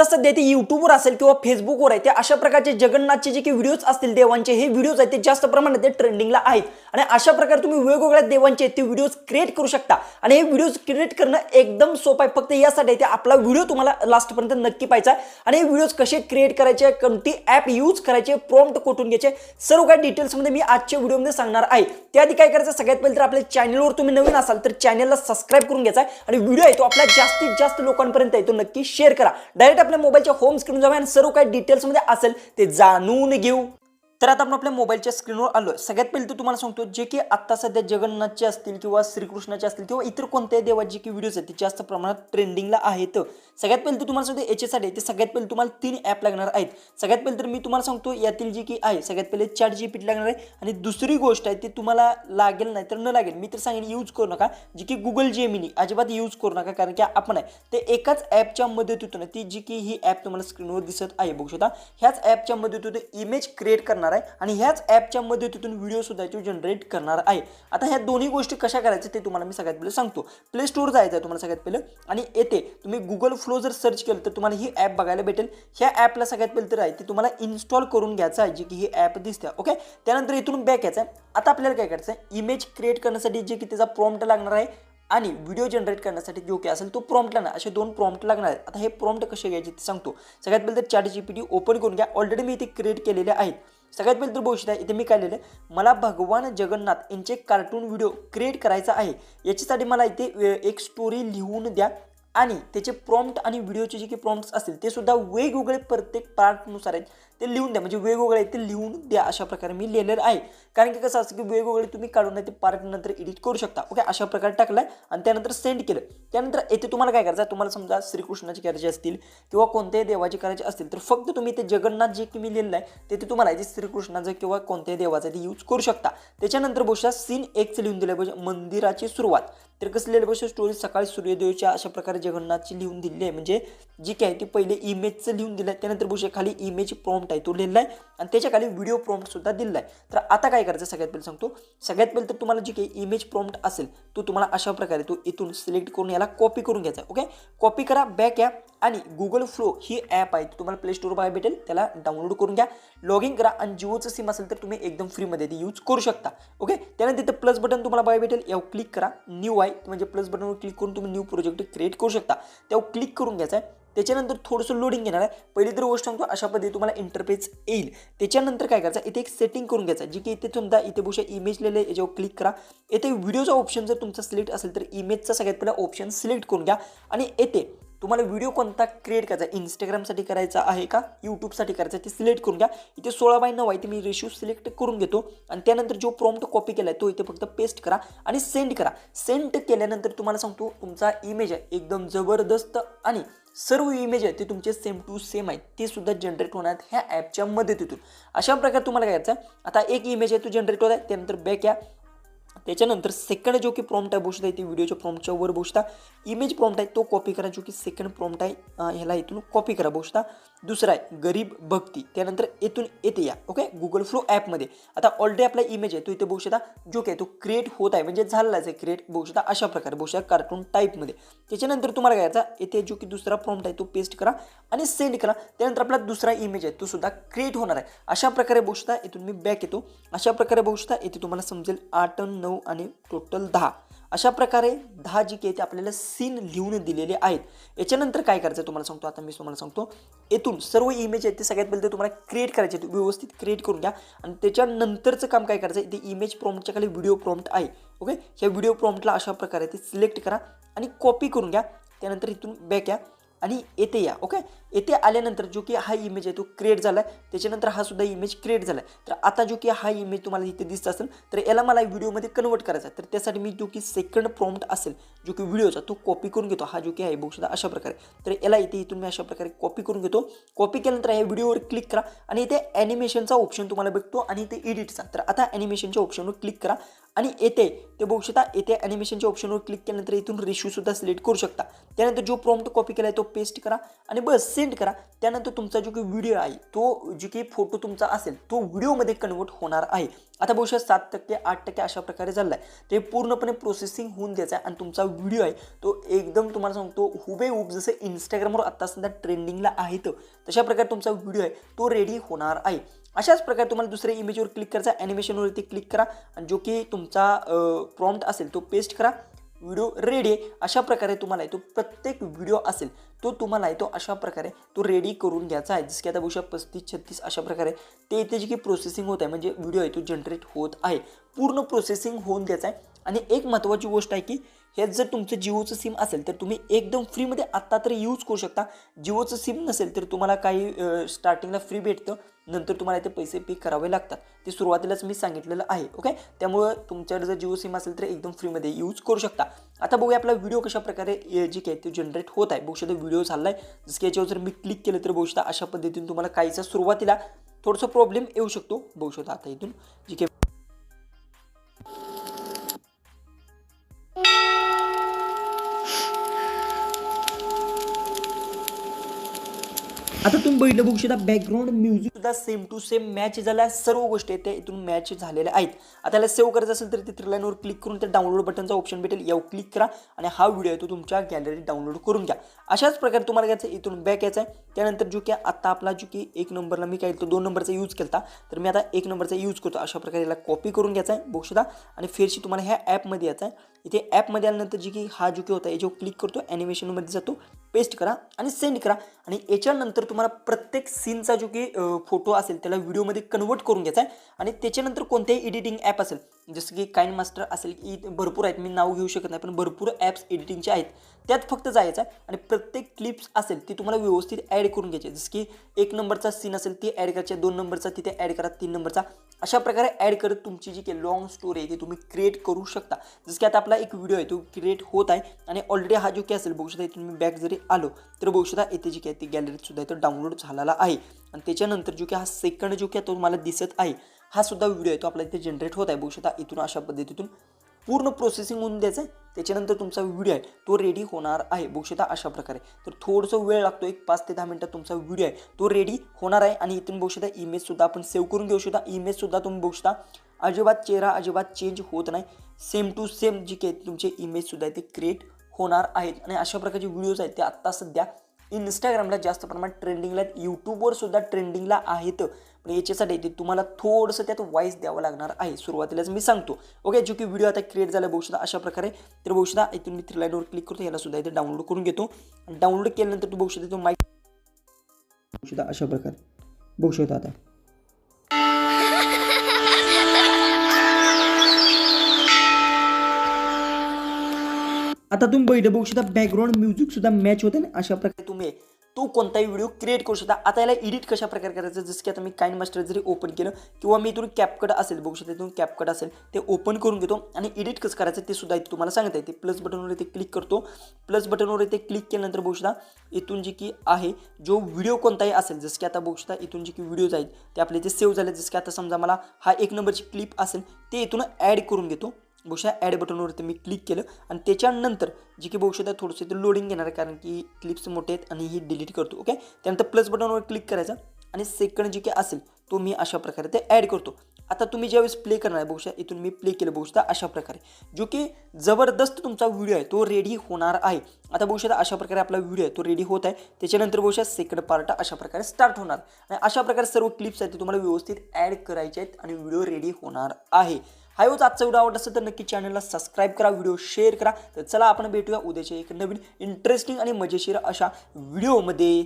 आता सध्या ते युट्यूबवर असेल किंवा फेसबुकवर आहे ते अशा प्रकारचे जगन्नाथचे जे काही व्हिडिओज असतील देवांचे, हे व्हिडिओज आहेत ते जास्त प्रमाणात ते ट्रेंडिंगला आहेत आणि अशा प्रकारे तुम्ही वेगवेगळ्या देवांचे ते व्हिडिओज क्रिएट करू शकता आणि हे व्हिडिओज क्रिएट करणं एकदम सोपं आहे. फक्त यासाठी ते आपला व्हिडिओ तुम्हाला लास्ट पर्यंत नक्की पाहायचा आहे आणि हे व्हिडिओज कसे क्रिएट करायचे, कोणती ॲप यूज करायचे, प्रॉम्प्ट कुठून घ्यायचे, सर्व काही डिटेल्समध्ये मी आजच्या व्हिडिओमध्ये सांगणार आहे. त्याआधी काय करायचं, सगळ्यात पहिले तर आपल्या चॅनलवर तुम्ही नवीन असाल तर चॅनलला सबस्क्राइब करून घ्यायचा आहे आणि व्हिडिओ आहे तो आपल्या जास्तीत जास्त लोकांपर्यंत आहे तो नक्की शेअर करा. डायरेक्ट आपल्या मोबाईलच्या होम स्क्रीन जाऊया आणि सर्व काही डिटेल्समध्ये असेल ते जाणून घेऊ. तर आता आपण आपल्या मोबाईलच्या स्क्रीनवर आलोय. सगळ्यात पहिले तर तुम्हाला सांगतो जे की आता सध्या जगन्नाथचे असतील किंवा श्रीकृष्णाचे असतील किंवा इतर कोणत्याही देवाचे की व्हिडिओज आहेत ते जास्त प्रमाणात ट्रेंडिंगला आहेत. सगळ्यात पहिले तर तुम्हाला सांगतो याच्यासाठी ते सगळ्यात पहिले तुम्हाला 3 ॲप लागणार आहेत. सगळ्यात पहिले तर मी तुम्हाला सांगतो यातील जी की आहे सगळ्यात पहिले ChatGPT लागणार आहे आणि दुसरी गोष्ट आहे ती तुम्हाला लागेल नाही तर न लागेल, मी तर सांगेन यूज करू नका, जी की Google Gemini अजिबात यूज करू नका, कारण की आपण आहे ते एकाच ॲपच्या मदतीतून ती जी की ही ॲप तुम्हाला स्क्रीनवर दिसत आहे बघू शकता, ह्याच ॲपच्या मदतीतून इमेज क्रिएट करणार आणि ह्याच ॲपच्या मदतीतून व्हिडिओ सुद्धा जनरेट करणार आहे. आता ह्या दोन्ही गोष्टी कशा करायच्या ते तुम्हाला मी सगळ्यात पहिले सांगतो. प्ले स्टोअर जायचं आहे तुम्हाला सगळ्यात पहिले आणि येथे तुम्ही गुगल फ्लो जर सर्च केलं तर तुम्हाला ही ॲप बघायला भेटेल. ह्या ॲपला सगळ्यात पहिले तर आहे ते तुम्हाला इन्स्टॉल करून घ्यायचं आहे, जी की ही ॲप दिसते. ओके, त्यानंतर इथून बॅक यायचं आहे. आता आपल्याला काय करायचं आहे, इमेज क्रिएट करण्यासाठी जे की त्याचा प्रॉम्प्ट लागणार आहे आणि व्हिडिओ जनरेट करण्यासाठी जो की असेल तो प्रॉम्प्ट लागणार, असे 2 प्रॉम्प्ट लागणार आहेत. आता हे प्रॉम्प्ट कसे घ्यायचे ते सांगतो. सगळ्यात पहिले तर ChatGPT ओपन करून घ्या. ऑलरेडी मी इथे क्रिएट केलेले आहेत. सगळ्यात पहिले तर गोष्ट आहे इथे मी काय लिहिलं, मला भगवान जगन्नाथ यांचे कार्टून व्हिडिओ क्रिएट करायचा आहे. याच्यासाठी मला इथे एक स्टोरी लिहून द्या आणि त्याचे प्रॉम्प्ट आणि व्हिडिओचे जे काही प्रॉम्प्ट्स असतील ते सुद्धा वेगवेगळे प्रत्येक पार्टनुसार आहेत ते लिहून द्या, म्हणजे वेगवेगळे आहेत ते लिहून द्या. अशा प्रकारे मी लिहिलेलं आहे, कारण की कसं असं की वेगवेगळे तुम्ही काढून ते पार्ट नंतर एडिट करू शकता. ओके, अशा प्रकारे टाकलाय आणि त्यानंतर सेंड केलं. त्यानंतर येथे तुम्हाला काय करायचं, तुम्हाला समजा श्रीकृष्णाचे करायचे असतील किंवा कोणत्याही देवाचे करायचे असतील तर फक्त तुम्ही ते जगन्नाथ जे की मी लिहिलं आहे ते तुम्हाला इथे श्रीकृष्णाचं किंवा कोणत्याही देवाचं ते यूज करू शकता. त्याच्यानंतर गोष्ट सीन 1 लिहून दिलं पाहिजे, मंदिराची सुरुवात. तर कसं लिहिलं पाहिजे, स्टोरी सकाळी सूर्योदयाच्या अशा प्रकारे जगन्नाथची लिहून दिली आहे, म्हणजे जी काय ती पहिले इमेजचं लिहून दिलं आहे. त्यानंतर गोष्ट खाली इमेज प्रॉम्प्ट आहे तो लिहिला आहे आणि त्याच्या खाली व्हिडिओ प्रॉम्प्ट सुद्धा दिला आहे. तर आता काय करायचं, सगळ्यात पहिले सांगतो. सगळ्यात पहिले तर तुम्हाला जी काही इमेज प्रॉम्प्ट असेल तो तुम्हाला अशा प्रकारे तो इथून सिलेक्ट करून याला कॉपी करून घ्यायचा. ओके, कॉपी करा, बॅक या आणि गुगल फ्लो ही ॲप आहे तुम्हाला प्ले स्टोर बाहेर भेटेल, त्याला डाउनलोड करून घ्या, लॉग इन करा आणि जिओचं सिम असेल तर तुम्ही एकदम फ्रीमध्ये ते यूज करू शकता. ओके, त्यानंतर तिथे प्लस बटन तुम्हाला बाहेर भेटेल, यावर क्लिक करा. न्यू आहे म्हणजे प्लस बटनवर क्लिक करून तुम्ही न्यू प्रोजेक्ट क्रिएट करू शकता. त्यावर क्लिक करून घ्यायचं आहे. त्याच्यानंतर थोडंसं लोडिंग घेणार आहे. पहिली तर गोष्ट सांगतो, अशा पद्धतीने तुम्हाला इंटरफेस येईल. त्याच्यानंतर काय करायचं, इथे एक सेटिंग करून घ्यायचं, जी की इथे समजा इथे बघू इमेज लिहिलं आहे, याच्यावर क्लिक करा. येथे व्हिडिओचा ऑप्शन जर तुमचा सिलेक्ट असेल तर इमेजचा सगळ्यात पहिला ऑप्शन सिलेक्ट करून घ्या आणि येथे तुम्हाला व्हिडिओ कोणता क्रिएट करायचा, इंस्टाग्रामसाठी करायचा आहे का यूट्यूबसाठी करायचा ते सिलेक्ट करून घ्या. इथे 16:9 आहे ते मी रेशो सिलेक्ट करून घेतो आणि त्यानंतर जो प्रॉम्प्ट कॉपी केला आहे तो इथे फक्त पेस्ट करा आणि सेंड करा. सेंड केल्यानंतर तुम्हाला सांगतो तुमचा इमेज आहे एकदम जबरदस्त आणि सर्व इमेज आहे ते तुमचे सेम टू सेम आहेत, ते सुद्धा जनरेट होणार आहेत ह्या ॲपच्या मदतीतून. अशा प्रकारे तुम्हाला काय करायचं, आता एक इमेज आहे तो जनरेट होत आहे. त्यानंतर बॅक या. त्याच्यानंतर सेकंड जो की प्रॉम्प्ट आहे बोलता ते व्हिडिओच्या प्रॉम्प्टच्या वर बोलता इमेज प्रॉम्प्ट आहे तो कॉपी करा, जो की सेकंड प्रॉम्प्ट आहे ह्याला इथून कॉपी करा बोलता. दुसरा आहे गरीब भक्ती, त्यानंतर इथून येते या. ओके, गुगल फ्लो ॲपमध्ये आता ऑलरेडी आपला इमेज आहे तो इथे बोलता जो काय तो क्रिएट होत आहे, म्हणजे झालेलाच आहे क्रिएट बोलता अशा प्रकारे बोलता कार्टून टाईपमध्ये. त्याच्यानंतर तुम्हाला काय करायचा, इथे जो की दुसरा प्रॉम्प्ट आहे तो पेस्ट करा आणि सेंड करा. त्यानंतर आपला दुसरा इमेज आहे तो सुद्धा क्रिएट होणार आहे. अशा प्रकारे बोलता इथून मी बॅक येतो. अशा प्रकारे बोलता इथे तुम्हाला समजेल 8, 9 आणि टोटल 10. अशा प्रकारे 10 जी काही ते आपल्याला सीन लिहून दिलेले आहेत. याच्यानंतर काय करायचं तुम्हाला सांगतो, आता मी तुम्हाला सांगतो. येथून सर्व इमेज आहेत ते सगळ्यात पहिले तुम्हाला क्रिएट करायचे, व्यवस्थित क्रिएट करून घ्या आणि त्याच्यानंतरचं काम काय करायचं, इथे इमेज प्रॉम्प्टच्या खाली व्हिडिओ प्रॉम्प्ट आहे. ओके, ह्या व्हिडिओ प्रॉम्प्टला अशा प्रकारे ते सिलेक्ट करा आणि कॉपी करून घ्या. त्यानंतर इथून बॅक या आणि येथे या. ओके, येथे आल्यानंतर जो की हा इमेज आहे तो क्रिएट झाला आहे. त्याच्यानंतर हा सुद्धा इमेज क्रिएट झाला आहे. तर आता जो की हा इमेज तुम्हाला इथे दिसत असेल तर याला मला व्हिडिओमध्ये कन्वर्ट करायचा आहे. तर त्यासाठी मी जो की सेकंड प्रॉम्प्ट असेल जो की व्हिडिओचा तो कॉपी करून घेतो. हा जो की आहे बघू शकता अशा प्रकारे. तर याला इथून मी अशा प्रकारे कॉपी करून घेतो. कॉपी केल्यानंतर या व्हिडिओवर क्लिक करा आणि इथे ॲनिमेशनचा ऑप्शन तुम्हाला भेटतो आणि इथे एडिटचा. तर आता ॲनिमेशनच्या ऑप्शनवर क्लिक करा आणि येथे ते बघू शकता येथे ॲनिमेशनच्या ऑप्शनवर क्लिक केल्यानंतर इथून रेशो सुद्धा सिलेक्ट करू शकता. त्यानंतर जो प्रॉम्प्ट कॉपी केला आहे तो पेस्ट करा आणि बस सेंड करा. त्यानंतर तुमचा जो काही व्हिडिओ आहे तो जो काही फोटो तुमचा असेल तो व्हिडिओमध्ये कन्वर्ट होणार आहे. आता बघू शकता 7%, 8% अशा प्रकारे झालं आहे. ते पूर्णपणे प्रोसेसिंग होऊन द्यायचं आहे आणि तुमचा व्हिडिओ आहे तो एकदम तुम्हाला सांगतो हुबेहूब जसं इंस्टाग्रामवर आत्ता सध्या ट्रेंडिंगला आहे तशा प्रकारे तुमचा व्हिडिओ आहे तो रेडी होणार आहे. अशाच प्रकारे तुम्हाला दुसऱ्या इमेजवर क्लिक करायचा, ॲनिमेशनवरती क्लिक करा आणि जो की तुमचा प्रॉम्प्ट असेल तो पेस्ट करा. व्हिडिओ रेडी आहे. अशा प्रकारे तुम्हाला तो प्रत्येक व्हिडिओ असेल तो तुम्हाला आहे तो अशा प्रकारे तो रेडी करून घ्यायचा आहे. जसं की आता बघू शकता 35-36 अशा प्रकारे ते इथे जी की प्रोसेसिंग होत आहे म्हणजे व्हिडिओ आहे तो जनरेट होत आहे. पूर्ण प्रोसेसिंग होऊन द्यायचा आहे. आणि एक महत्त्वाची गोष्ट आहे की हे जर तुमचं जिओचं सिम असेल तर तुम्ही एकदम फ्रीमध्ये आत्ता तर यूज करू शकता. जिओचं सिम नसेल तर तुम्हाला काही स्टार्टिंगला फ्री भेटतं, नंतर तुम्हाला ते पैसे पे करावे लागतात. ते सुरुवातीलाच मी सांगितलेलं आहे. ओके, त्यामुळं तुमच्याकडे जर जिओ सिम असेल तर एकदम फ्रीमध्ये यूज करू शकता. आता बघूया आपला व्हिडिओ कशा प्रकारे जे काय ते जनरेट होत आहे. बघू शकता व्हिडिओ झाला आहे. जसं की याच्यावर जर मी क्लिक केलं तर बघू शकता अशा पद्धतीने तुम्हाला काहीचा सुरुवातीला थोडंसं प्रॉब्लेम येऊ शकतो. बघू शकता आता इथून जी काय आता तुम्ही बघितलं बघू शकता बॅकग्राऊंड म्युझिक सुद्धा सेम टू सेम मॅच झाल्या. सर्व गोष्टी आहेत त्या इथून मॅच झालेल्या आहेत. आता याला सेव्ह करायचं असेल तर ते थ्री लाईनवर क्लिक करून त्या डाउनलोड बटनचा ऑप्शन भेटेल, यावर क्लिक करा आणि हा व्हिडिओ आहे तो तुमच्या गॅलरीत डाउनलोड करून घ्या. अशाच प्रकारे तुम्हाला घ्यायचं इथून बॅक यायचं आहे. त्यानंतर जो की आता आपला जो की 1 नंबरला मी काय केलं 2 नंबरचा यूज केला तर मी आता 1 नंबरचा यूज करतो. अशा प्रकारे याला कॉपी करून घ्यायचा आहे बघू शकता आणि फेरशी तुम्हाला ह्या ॲपमध्ये यायचं आहे. इथे ॲपमध्ये आल्यानंतर जी की हा जो की होता याच्यावर क्लिक करतो, ॲनिमेशनमध्ये जातो, पेस्ट करा आणि सेंड करा. आणि याच्यानंतर तुम्हाला प्रत्येक सीनचा जो की फोटो असेल त्याला व्हिडिओमध्ये कन्वर्ट करून घ्यायचा आहे. आणि त्याच्यानंतर कोणतेही एडिटिंग ॲप असेल जसं की काइन मास्टर असेल की भरपूर आहेत, मी नाव घेऊ शकत नाही पण भरपूर ॲप्स एडिटिंगचे आहेत, त्यात फक्त जायचं आहे आणि प्रत्येक क्लिप्स असेल ती तुम्हाला व्यवस्थित ॲड करून घ्यायची. जसं की 1 नंबरचा सीन असेल ती ॲड करायची, 2 नंबरचा तिथे ॲड करा, 3 नंबरचा अशा प्रकारे ॲड करत तुमची जी काही लॉंग स्टोरी आहे ती तुम्ही क्रिएट करू शकता. जसं की आता आपला एक व्हिडिओ आहे तो क्रिएट होत आहे आणि ऑलरेडी हा जो की असेल बघू शकता इथून मी बॅक जरी आलो तर बघू शकता इथे जी काय ती गॅलरीत सुद्धा इथं डाउनलोड झालेला आहे. आणि त्याच्यानंतर जो की हा सेकंड जो की तो तुम्हाला दिसत आहे हा सुद्धा व्हिडिओ आहे तो आपला इथे जनरेट होत आहे. बघू शकता इथून अशा पद्धतीतून पूर्ण प्रोसेसिंग होऊन द्यायचं आहे. त्याच्यानंतर तुमचा व्हिडिओ आहे तो रेडी होणार आहे बघू शकता अशा प्रकारे. तर थोडंसं वेळ लागतो, एक 5 ते 10 मिनिटात तुमचा व्हिडिओ आहे तो रेडी होणार आहे. आणि इथून बघू शकता इमेजसुद्धा आपण सेव्ह करून घेऊ शकता. इमेजसुद्धा तुम्ही बघू शकता अजिबात चेहरा अजिबात चेंज होत नाही, सेम टू सेम जी काही तुमचे इमेजसुद्धा आहे ते क्रिएट होणार आहेत. आणि अशा प्रकारचे व्हिडिओज आहेत ते आत्ता सध्या इंस्टाग्रामला जास्त प्रमाणात ट्रेंडिंगला आहेत, यूट्यूबवर सुद्धा ट्रेंडिंगला आहेत. पण याच्यासाठी ते तुम्हाला थोडंसं त्यात वॉइस द्यावं लागणार आहे, सुरुवातीलाच मी सांगतो. ओके, जो की व्हिडिओ आता क्रिएट झाला बघू शकता अशा प्रकारे. तर बघू शकता इथून मी 3 लाईनवर क्लिक करतो, याला सुद्धा इथे डाउनलोड करून घेतो. आणि डाउनलोड केल्यानंतर तू बघू शकता तो माईक बघू शकता अशा प्रकारे बघू शकता. आता आता तुम्ही बघितलं बघू शकता बॅकग्राऊंड म्युझिक सुद्धा मॅच होतं आणि अशा प्रकारे तुम्ही तो कोणताही व्हिडिओ क्रिएट करू शकता. आता याला एडिट कशा प्रकारे करायचं, जसं की आता मी काइन मास्टर जरी ओपन केलं किंवा मी इथून कॅपकट असेल बघू शकता इथून कॅपकट असेल ते ओपन करून घेतो आणि एडिट कसं करायचं ते सुद्धा इथे तुम्हाला सांगता येते. प्लस बटनवर इथे क्लिक करतो, प्लस बटनवर इथे क्लिक केल्यानंतर बघू शकता इथून जी की आहे जो व्हिडिओ कोणताही असेल जसं की आता बघू शकता इथून जी की व्हिडिओज आहेत ते आपले इथे सेव्ह झाले. जसं की आता समजा मला हा 1 नंबरची क्लिप असेल ते इथून ॲड करून घेतो. बघू शकता ॲड बटनवरती मी क्लिक केलं आणि त्याच्यानंतर जी की बघू शकता थोडंसं इथे लोडिंग घेणार आहे कारण की क्लिप्स मोठे आहेत आणि ही डिलीट करतो. ओके, त्यानंतर प्लस बटनवर क्लिक करायचं आणि सेकंड जी की असेल तो मी अशा प्रकारे ते ॲड करतो. आता तुम्ही ज्यावेळेस प्ले करणार आहे बघू शकता इथून मी प्ले केलं बघू शकता अशा प्रकारे जो की जबरदस्त तुमचा व्हिडिओ आहे तो रेडी होणार आहे. आता बघू शकता अशा प्रकारे आपला व्हिडिओ आहे तो रेडी होत आहे. त्याच्यानंतर बघू शकता सेकंड पार्ट अशा प्रकारे स्टार्ट होणार आणि अशा प्रकारे सर्व क्लिप्स आहेत ते तुम्हाला व्यवस्थित ॲड करायचे आहेत आणि व्हिडिओ रेडी होणार आहे. हा होता आजचा व्हिडिओ. आवडला असेल तर नक्की चॅनलला सबस्क्राईब करा, व्हिडिओ शेअर करा. तर चला आपण भेटूया उद्याच्या एक नवीन इंटरेस्टिंग आणि मजेशीर अशा व्हिडिओमध्ये.